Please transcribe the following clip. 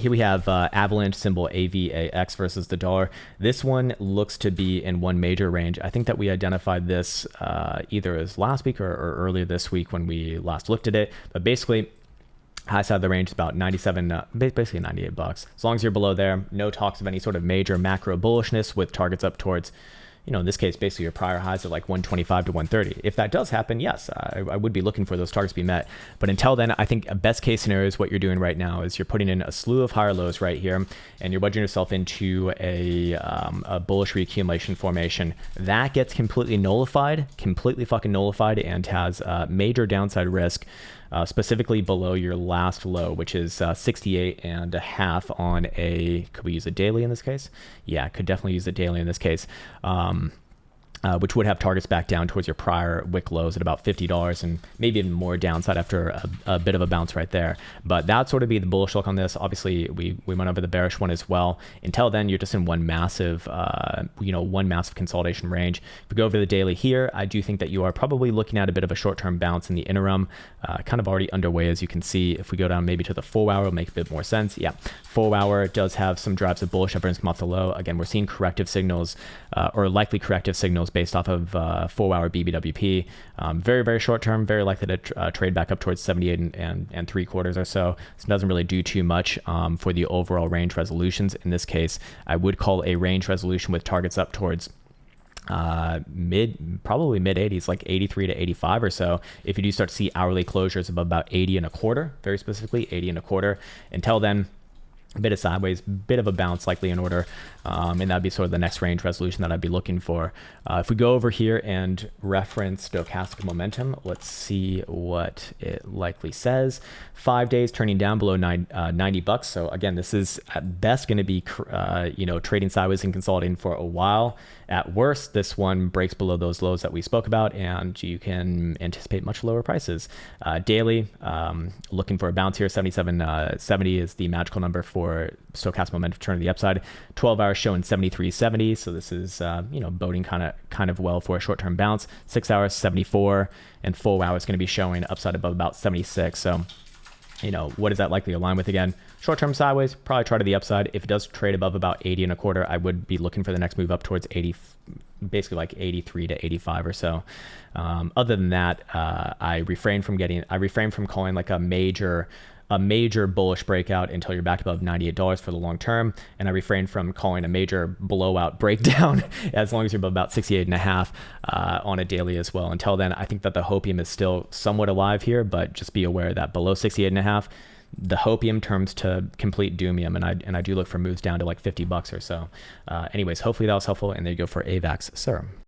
Here we have Avalanche symbol AVAX versus the dollar. This one looks to be in one major range. I think that we identified this either as last week or earlier this week when we last looked at it. But basically, high side of the range is about 97, basically $98. As long as you're below there, no talks of any sort of major macro bullishness with targets up towards, in this case, basically your prior highs at like 125 to 130. If that does happen, yes, I would be looking for those targets to be met. But until then, I think a best case scenario is what you're doing right now is you're putting in a slew of higher lows right here, and you're wedging yourself into a bullish reaccumulation formation. That gets completely fucking nullified, and has major downside risk. Specifically below your last low, which is 68.5 on a, could we use a daily in this case? Yeah, could definitely use a daily in this case. Which would have targets back down towards your prior wick lows at about $50 and maybe even more downside after a bit of a bounce right there. But that sort of be the bullish look on this. Obviously, we went over the bearish one as well. Until then, you're just in one massive, one massive consolidation range. If we go over the daily here, I do think that you are probably looking at a bit of a short-term bounce in the interim, kind of already underway, as you can see. If we go down maybe to the 4 hour, it'll make a bit more sense. Yeah, 4 hour does have some drives of bullish evidence come off the low. Again, we're seeing corrective signals or likely corrective signals based off of 4 hour BBWP. Very, very short term, very likely to trade back up towards 78 and 3/4 or so. This doesn't really do too much for the overall range resolutions. In this case, I would call a range resolution with targets up towards probably mid 80s, like 83 to 85 or so. If you do start to see hourly closures of about 80.25, very specifically 80.25. Until then, a bit of sideways, bit of a bounce likely in order, and that'd be sort of the next range resolution that I'd be looking for. If we go over here and reference stochastic momentum, let's see what it likely says. 5 days turning down below $90. So again, this is at best going to be trading sideways and consolidating for a while. At worst, this one breaks below those lows that we spoke about, and you can anticipate much lower prices. Daily, looking for a bounce here. 77.70 is the magical number for stochastic momentum turn to the upside. 12 hours showing 73.70, so this is boding kind of well for a short-term bounce. 6 hours 74, and 4 hours going to be showing upside above about 76. So what is that likely to align with again? Short-term sideways, probably try to the upside. If it does trade above about 80.25, I would be looking for the next move up towards 80, basically like 83 to 85 or so. Other than that, I refrain from calling like a major bullish breakout until you're back above $98 for the long term, and I refrain from calling a major blowout breakdown as long as you're above about 68.5 on a daily as well. Until then, I think that the hopium is still somewhat alive here, but just be aware that below 68.5, the hopium turns to complete doomium, and I do look for moves down to like $50 or so. Anyways, hopefully that was helpful, and there you go for AVAX, sir.